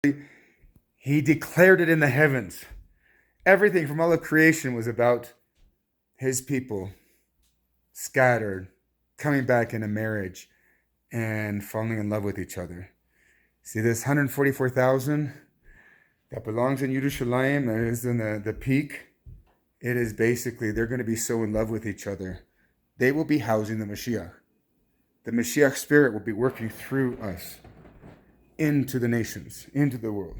He declared it in the heavens. Everything from all of creation was about his people scattered, coming back into marriage and falling in love with each other. See this 144,000 that belongs in Yerushalayim, that is in the peak. It is basically, they're going to be so in love with each other. They will be housing the Mashiach. The Mashiach spirit will be working through us into the nations, into the world.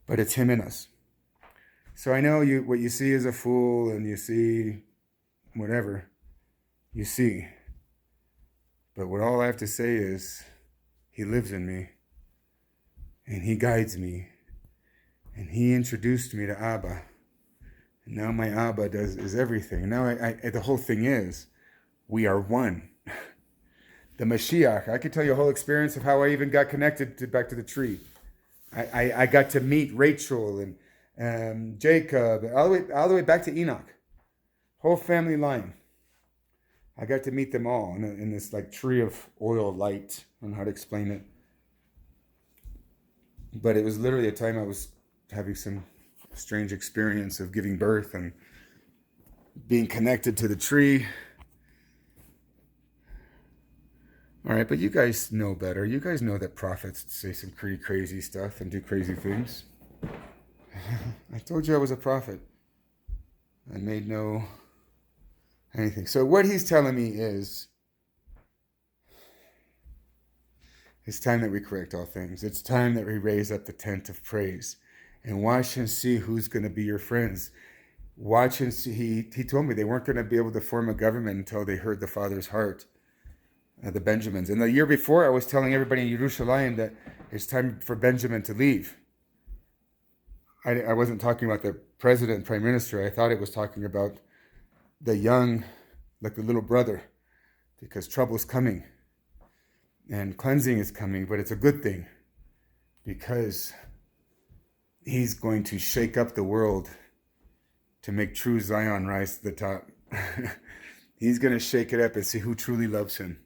But it's him in us. So I know what you see is a fool, and you see whatever you see. But what all I have to say is, he lives in me, and he guides me, and he introduced me to Abba. And now my Abba is everything. Now the whole thing is, we are one. The Mashiach, I could tell you a whole experience of how I even got connected back to the tree. I got to meet Rachel and Jacob, all the way back to Enoch. Whole family line. I got to meet them all in this like tree of oil light. I don't know how to explain it. But it was literally a time I was having some strange experience of giving birth and being connected to the tree. All right, but you guys know better. You guys know that prophets say some pretty crazy stuff and do crazy things. I told you I was a prophet. I made no anything. So what he's telling me is, it's time that we correct all things. It's time that we raise up the tent of praise and watch and see who's going to be your friends. Watch and see. He told me they weren't going to be able to form a government until they heard the Father's heart. The Benjamins. And the year before, I was telling everybody in Yerushalayim that it's time for Benjamin to leave. I wasn't talking about the president, prime minister. I thought it was talking about the young, like the little brother, because trouble's coming and cleansing is coming, but it's a good thing because he's going to shake up the world to make true Zion rise to the top. He's going to shake it up and see who truly loves him.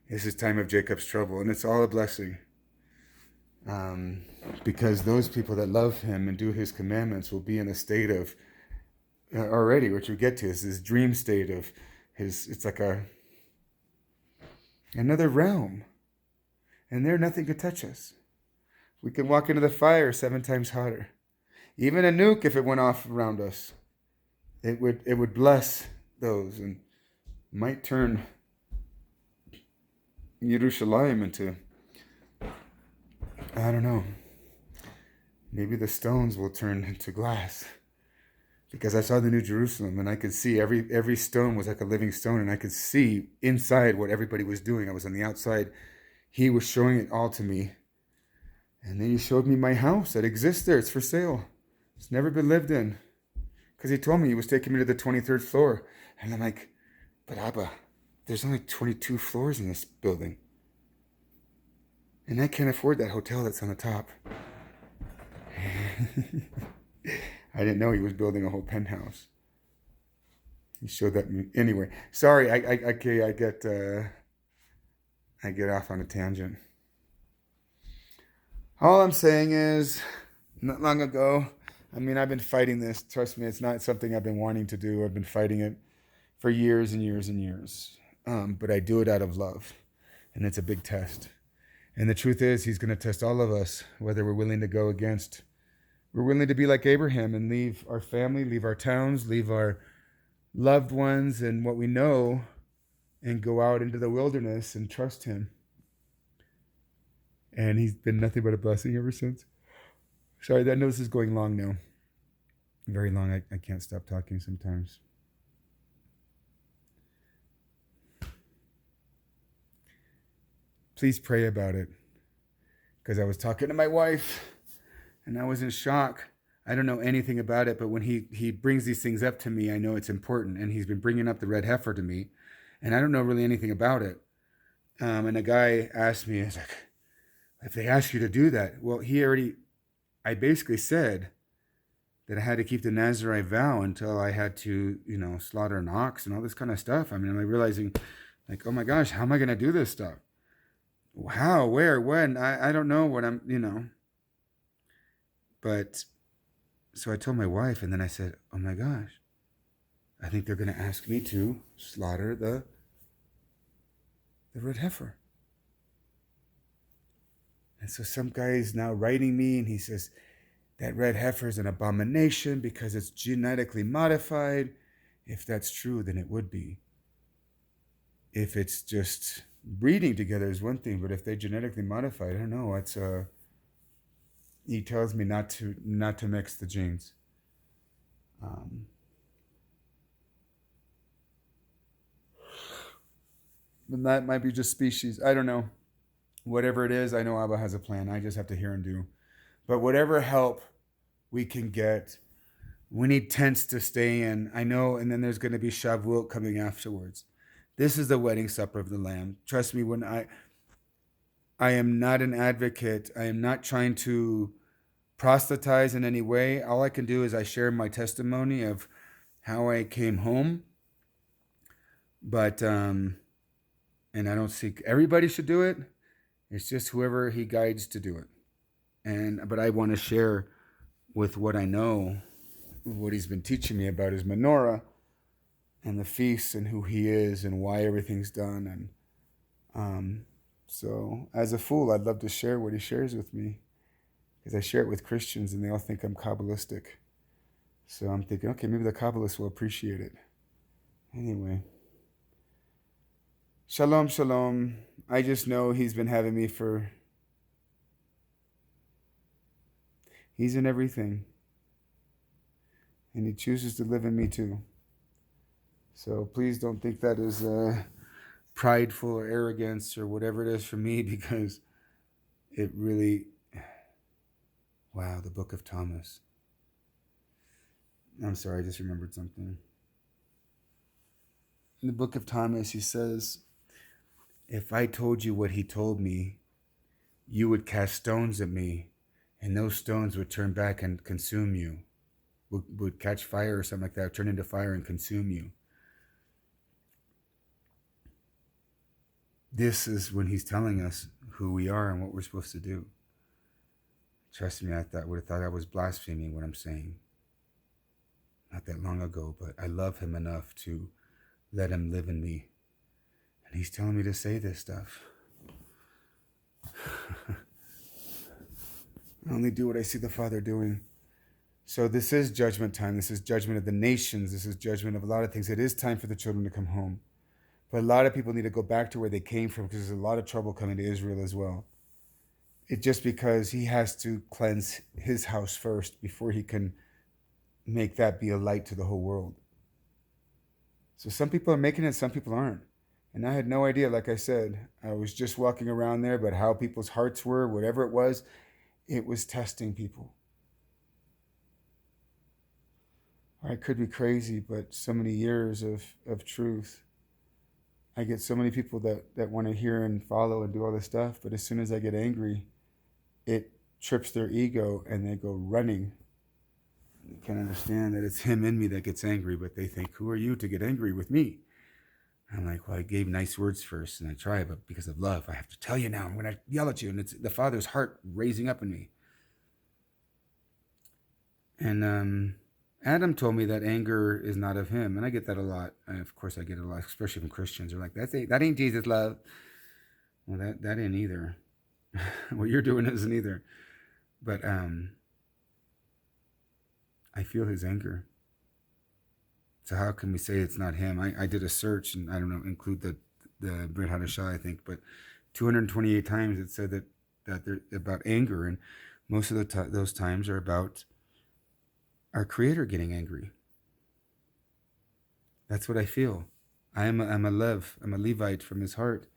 This is time of Jacob's trouble, and it's all a blessing. Because those people that love him and do his commandments will be in a state of, already, what you get to is this dream state of it's like another realm. And there nothing could touch us. We can walk into the fire 7 times hotter. Even a nuke, if it went off around us, it would bless those and might turn Yerushalayim into, I don't know, maybe the stones will turn into glass. Because I saw the New Jerusalem and I could see every stone was like a living stone, and I could see inside what everybody was doing. I was on the outside. He was showing it all to me. And then he showed me my house that exists there. It's for sale. It's never been lived in. Because he told me he was taking me to the 23rd floor. And I'm like, but Abba, there's only 22 floors in this building. And I can't afford that hotel that's on the top. I didn't know he was building a whole penthouse. He showed that me. Anyway, sorry, I get off on a tangent. All I'm saying is, not long ago, I've been fighting this. Trust me, it's not something I've been wanting to do. I've been fighting it for years and years and years. But I do it out of love. And it's a big test. And the truth is, he's going to test all of us, whether we're willing to go against. We're willing to be like Abraham and leave our family, leave our towns, leave our loved ones and what we know, and go out into the wilderness and trust him. And he's been nothing but a blessing ever since. Sorry, I know this is going long now. Very long. I can't stop talking sometimes. Please pray about it. Because I was talking to my wife, and I was in shock. I don't know anything about it, but when he brings these things up to me, I know it's important. And he's been bringing up the red heifer to me, and I don't know really anything about it. And a guy asked me, he's like, if they ask you to do that, well, I basically said that I had to keep the Nazarite vow until I had to, slaughter an ox and all this kind of stuff. I'm realizing, like, oh my gosh, how am I going to do this stuff? How, where, when? I don't know what I'm. But so I told my wife, and then I said, oh my gosh, I think they're going to ask me to slaughter the red heifer. And so some guy is now writing me, and he says, that red heifer is an abomination because it's genetically modified. If that's true, then it would be. If it's just breeding together is one thing, but if they genetically modified, I don't know. It's he tells me not to mix the genes. Um, and that might be just species. I don't know. Whatever it is, I know Abba has a plan. I just have to hear and do. But whatever help we can get, we need tents to stay in. I know, and then there's going to be Shavuot coming afterwards. This is the wedding supper of the Lamb. Trust me, when I am not an advocate. I am not trying to proselytize in any way. All I can do is I share my testimony of how I came home. But and I don't seek everybody should do it. It's just whoever he guides to do it. But I want to share with what I know, what he's been teaching me about his menorah and the feasts and who he is and why everything's done. And so as a fool, I'd love to share what he shares with me, because I share it with Christians and they all think I'm Kabbalistic. So I'm thinking, okay, maybe the Kabbalists will appreciate it. Anyway. Shalom, shalom. I just know he's been having me for... He's in everything. And he chooses to live in me too. So please don't think that is prideful or arrogance or whatever it is for me, because it really... Wow, the Book of Thomas. I'm sorry, I just remembered something. In the Book of Thomas, he says, if I told you what he told me, you would cast stones at me, and those stones would turn back and consume you, would catch fire or something like that, turn into fire and consume you. This is when he's telling us who we are and what we're supposed to do. Trust me, would have thought I was blaspheming what I'm saying. Not that long ago, but I love him enough to let him live in me. And he's telling me to say this stuff. I only do what I see the Father doing. So this is judgment time. This is judgment of the nations. This is judgment of a lot of things. It is time for the children to come home. But a lot of people need to go back to where they came from, because there's a lot of trouble coming to Israel as well. It's just because he has to cleanse his house first before he can make that be a light to the whole world. So some people are making it, some people aren't. And I had no idea, like I said. I was just walking around there, but how people's hearts were, whatever it was testing people. I could be crazy, but so many years of truth. I get so many people that want to hear and follow and do all this stuff, but as soon as I get angry, it trips their ego and they go running. You can't understand that it's him in me that gets angry, but they think, who are you to get angry with me? I'm like, well, I gave nice words first, and I try, but because of love, I have to tell you now. I'm going to yell at you, and it's the Father's heart raising up in me. And Adam told me that anger is not of him, and I get that a lot. Of course, I get it a lot, especially from Christians. They're like, that ain't Jesus' love. Well, that ain't either. What you're doing isn't either. But I feel his anger. So how can we say it's not him? I did a search, and I don't know, include the Brit Hadashah, I think, but 228 times it said that they're about anger, and most of those times are about our Creator getting angry. That's what I feel. I'm a Levite from his heart.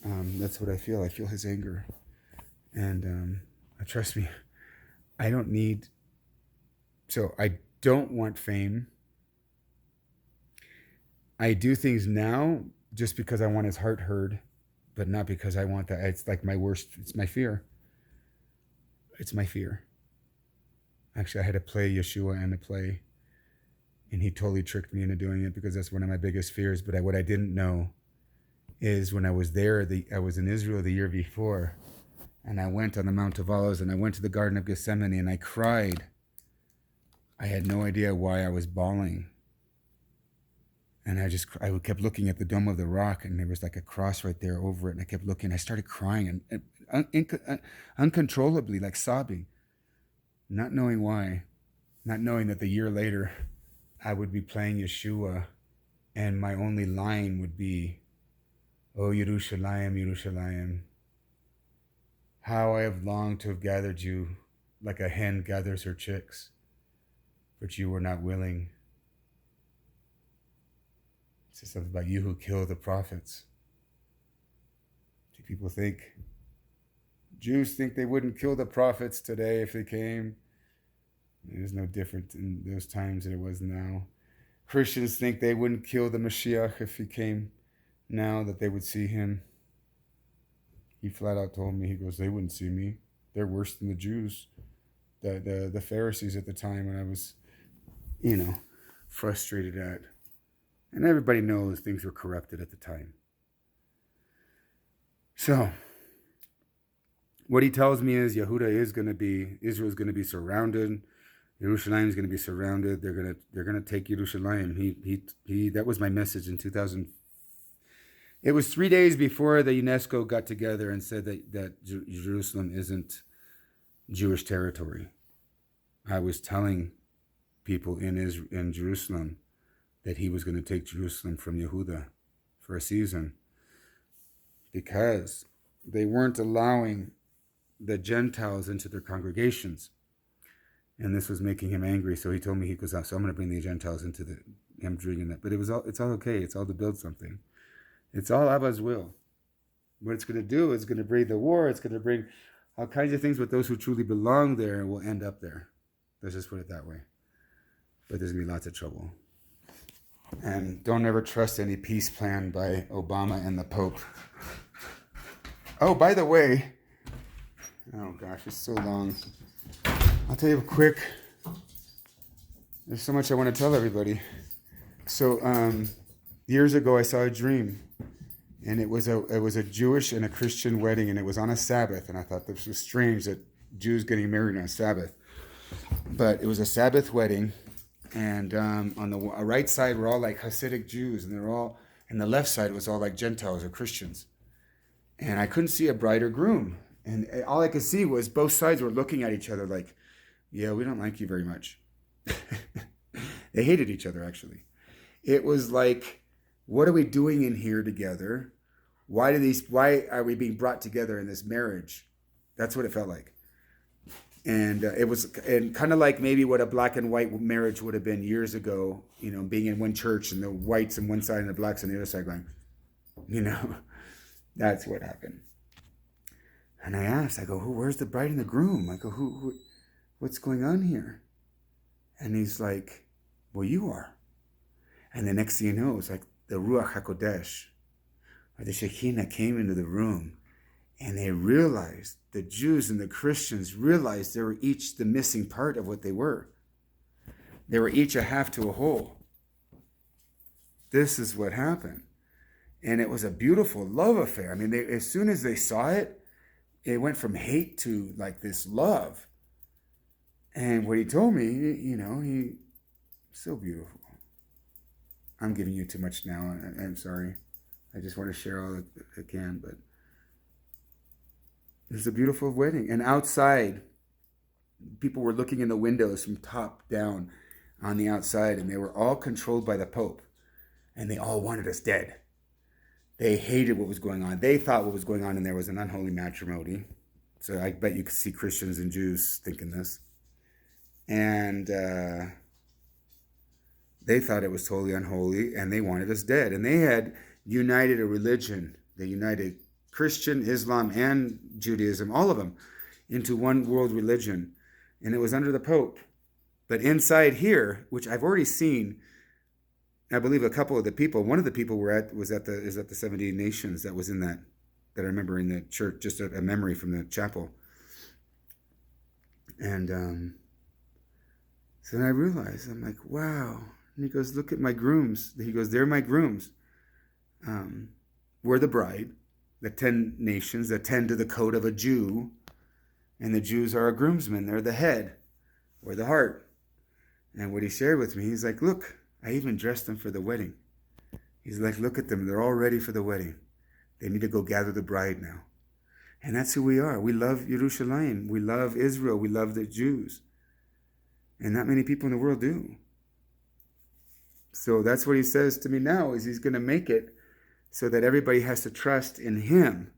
That's what I feel. I feel his anger. And trust me, I don't want fame. I do things now just because I want his heart heard, but not because I want that. It's like it's my fear. It's my fear. Actually, I had to play Yeshua in a play, and he totally tricked me into doing it, because that's one of my biggest fears. But what I didn't know is when I was there, I was in Israel the year before, and I went on the Mount of Olives, and I went to the Garden of Gethsemane, and I cried. I had no idea why I was bawling. And I kept looking at the Dome of the Rock, and there was like a cross right there over it, and I kept looking. I started crying and uncontrollably, like sobbing, not knowing why, not knowing that the year later I would be playing Yeshua, and my only line would be, "Oh, Yerushalayim, Yerushalayim, how I have longed to have gathered you like a hen gathers her chicks, but you were not willing." It says something about you who kill the prophets. People think, Jews think they wouldn't kill the prophets today if they came. It was no different in those times than it was now. Christians think they wouldn't kill the Mashiach if he came now, that they would see him. He flat out told me, he goes, they wouldn't see me. They're worse than the Jews, the Pharisees at the time when I was, frustrated at. And everybody knows things were corrupted at the time. So, what he tells me is Israel is going to be surrounded. Yerushalayim is going to be surrounded. They're going to take Yerushalayim. He that was my message in 2000. It was 3 days before the UNESCO got together and said that Jerusalem isn't Jewish territory. I was telling people in Jerusalem that he was going to take Jerusalem from Yehuda for a season, because they weren't allowing the Gentiles into their congregations. And this was making him angry. So he told me, he goes, so I'm going to bring the Gentiles into him doing that. But it's all okay. It's all to build something. It's all Abba's will. What it's going to do is going to bring the war. It's going to bring all kinds of things, but those who truly belong there will end up there. Let's just put it that way. But there's going to be lots of trouble. And don't ever trust any peace plan by Obama and the Pope. Oh, by the way, oh gosh, it's so long. I'll tell you quick. There's so much I want to tell everybody. So years ago, I saw a dream, and it was a Jewish and a Christian wedding, and it was on a Sabbath. And I thought this was strange that Jews getting married on a Sabbath, but it was a Sabbath wedding. And on the right side were all like Hasidic Jews, and the left side was all like Gentiles or Christians. And I couldn't see a bride or groom. And all I could see was both sides were looking at each other like, yeah, we don't like you very much. They hated each other, actually. It was like, what are we doing in here together? Why are we being brought together in this marriage? That's what it felt like. And it was kind of like maybe what a black and white marriage would have been years ago, being in one church and the whites on one side and the blacks on the other side going, that's what happened. And I asked, I go, where's the bride and the groom? I go, what's going on here? And he's like, well, you are. And the next thing you know, it's like the Ruach HaKodesh, or the Shekinah came into the room. And they realized, the Jews and the Christians realized they were each the missing part of what they were. They were each a half to a whole. This is what happened. And it was a beautiful love affair. I mean, as soon as they saw it, it went from hate to like this love. And what he told me, he so beautiful. I'm giving you too much now. I'm sorry. I just want to share all that I can, but it was a beautiful wedding. And outside, people were looking in the windows from top down on the outside, and they were all controlled by the Pope. And they all wanted us dead. They hated what was going on. They thought what was going on in there was an unholy matrimony. So I bet you could see Christians and Jews thinking this. And they thought it was totally unholy, and they wanted us dead. And they had united a religion. They united Christian, Islam, and Judaism, all of them, into one world religion. And it was under the Pope. But inside here, which I've already seen, I believe a couple of the people, one of the people is at the 70 Nations that was in that I remember in the church, just a memory from the chapel. And so then I realized, I'm like, wow. And he goes, look at my grooms. He goes, they're my grooms. we're the bride, the 10 nations, the 10 to the code of a Jew, and the Jews are our groomsmen. They're the head, or the heart. And what he shared with me, he's like, look, I even dressed them for the wedding. He's like, look at them. They're all ready for the wedding. They need to go gather the bride now. And that's who we are. We love Yerushalayim. We love Israel. We love the Jews. And not many people in the world do. So that's what he says to me now, is he's going to make it so that everybody has to trust in him.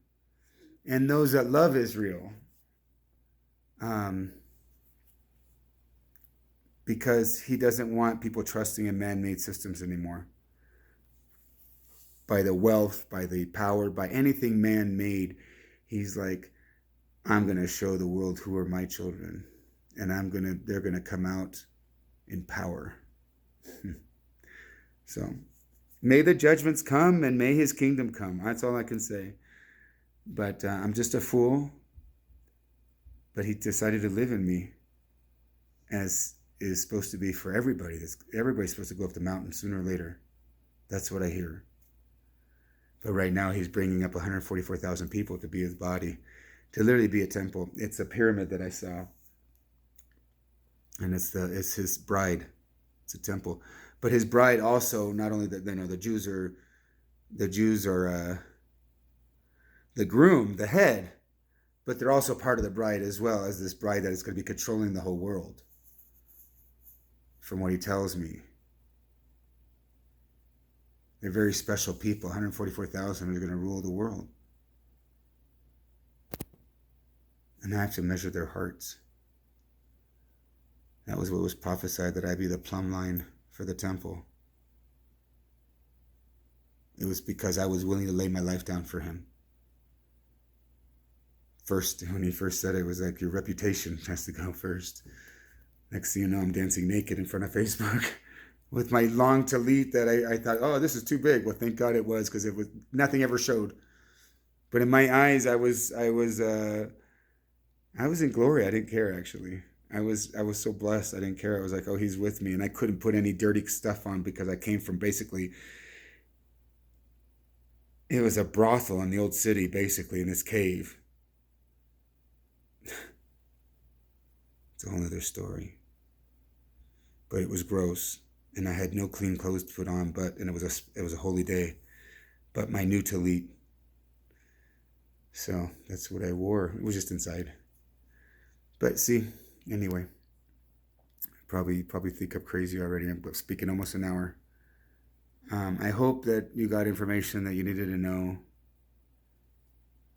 And those that love Israel. Because he doesn't want people trusting in man-made systems anymore. By the wealth, by the power, by anything man-made. He's like, I'm going to show the world who are my children. And they're going to come out in power. So, may the judgments come and may his kingdom come. That's all I can say. But I'm just a fool. But he decided to live in me, as is supposed to be for everybody. Everybody's supposed to go up the mountain sooner or later. That's what I hear. But right now he's bringing up 144,000 people to be his body, to literally be a temple. It's a pyramid that I saw. And it's his bride. It's a temple. But his bride also, not only that, the Jews are the groom, the head, but they're also part of the bride as well, as this bride that is going to be controlling the whole world. From what he tells me. They're very special people, 144,000 who are going to rule the world. And I have to measure their hearts. That was what was prophesied, that I'd be the plumb line for the temple. It was because I was willing to lay my life down for him. First, when he first said it, was like, your reputation has to go first. Next thing you know, I'm dancing naked in front of Facebook with my long tallit that I thought, oh, this is too big. Well, thank God it was, because nothing ever showed. But in my eyes, I was in glory. I didn't care, actually. I was so blessed. I didn't care. I was like, oh, he's with me. And I couldn't put any dirty stuff on, because I came from basically, it was a brothel in the old city, basically, in this cave. It's a whole other story. But it was gross. And I had no clean clothes to put on, and it was a holy day. But my new tallit. So that's what I wore. It was just inside. But see, anyway, probably think I'm crazy already. I'm speaking almost an hour. I hope that you got information that you needed to know.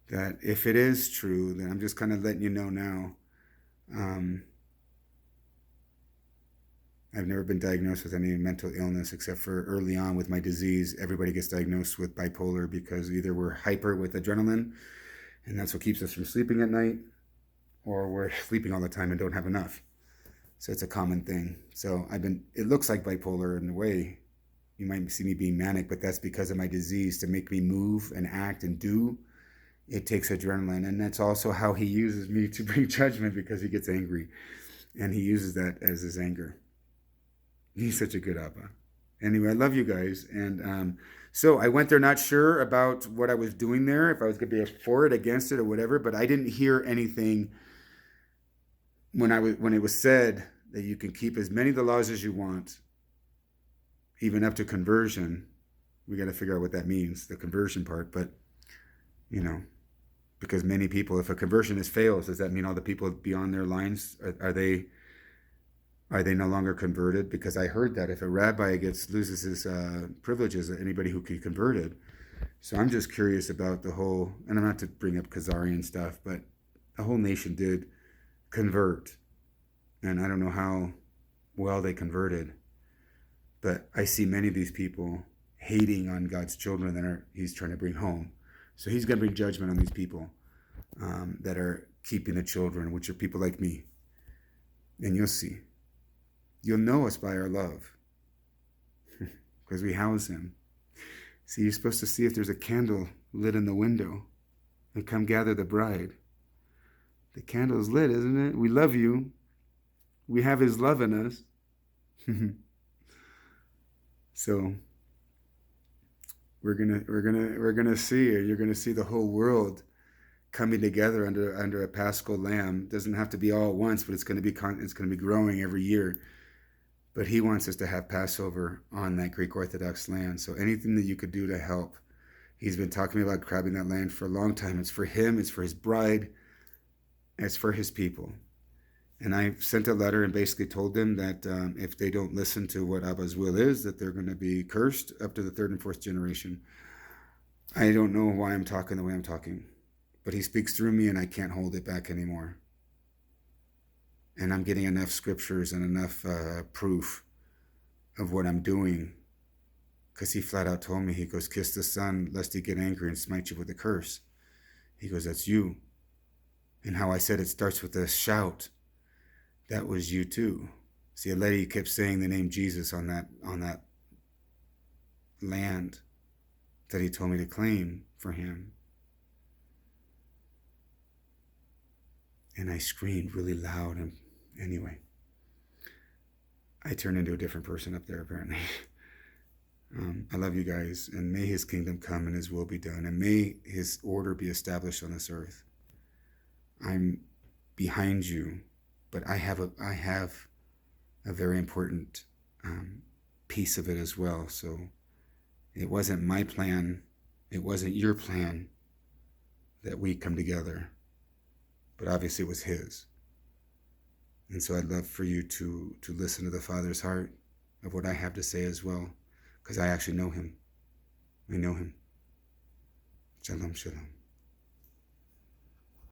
That if it is true, then I'm just kind of letting you know now. I've never been diagnosed with any mental illness, except for early on with my disease. Everybody gets diagnosed with bipolar because either we're hyper with adrenaline, and that's what keeps us from sleeping at night, or we're sleeping all the time and don't have enough. So it's a common thing. So it looks like bipolar in a way. You might see me being manic, but that's because of my disease. To make me move and act and do, it takes adrenaline. And that's also how he uses me to bring judgment, because he gets angry. And he uses that as his anger. He's such a good Abba. Anyway, I love you guys. And so I went there not sure about what I was doing there, if I was going to be for it, against it, or whatever. But I didn't hear anything when it was said that you can keep as many of the laws as you want, even up to conversion. We got to figure out what that means, the conversion part. But, because many people, if a conversion fails, does that mean all the people beyond their lines, are they no longer converted? Because I heard that if a rabbi loses his privileges, anybody who can be converted. So I'm just curious about the whole, and I'm not to bring up Khazarian stuff, but the whole nation did convert. And I don't know how well they converted. But I see many of these people hating on God's children that he's trying to bring home. So he's going to bring judgment on these people that are keeping the children, which are people like me. And you'll see. You'll know us by our love, because we house him. See, you're supposed to see if there's a candle lit in the window and come gather the bride. The candle is lit, isn't it? We love you. We have his love in us. So We're gonna see it. You're gonna see the whole world coming together under a Paschal Lamb. It doesn't have to be all at once, but it's gonna be growing every year. But he wants us to have Passover on that Greek Orthodox land. So anything that you could do to help. He's been talking about grabbing that land for a long time. It's for him, it's for his bride, it's for his people. And I sent a letter and basically told them that if they don't listen to what Abba's will is, that they're going to be cursed up to the third and fourth generation. I don't know why I'm talking the way I'm talking, but he speaks through me and I can't hold it back anymore. And I'm getting enough scriptures and enough proof of what I'm doing, because he flat out told me, he goes, kiss the Son lest he get angry and smite you with a curse. He goes, that's you. And how I said it starts with a shout. That was you too. See, a lady kept saying the name Jesus on that land that he told me to claim for him. And I screamed really loud. And anyway, I turned into a different person up there apparently. I love you guys, and may his kingdom come and his will be done, and may his order be established on this earth. I'm behind you, but I have a very important piece of it as well. So it wasn't my plan, it wasn't your plan that we come together, but obviously it was his. And so I'd love for you to listen to the Father's heart of what I have to say as well, because I actually know him. I know him. Shalom, shalom.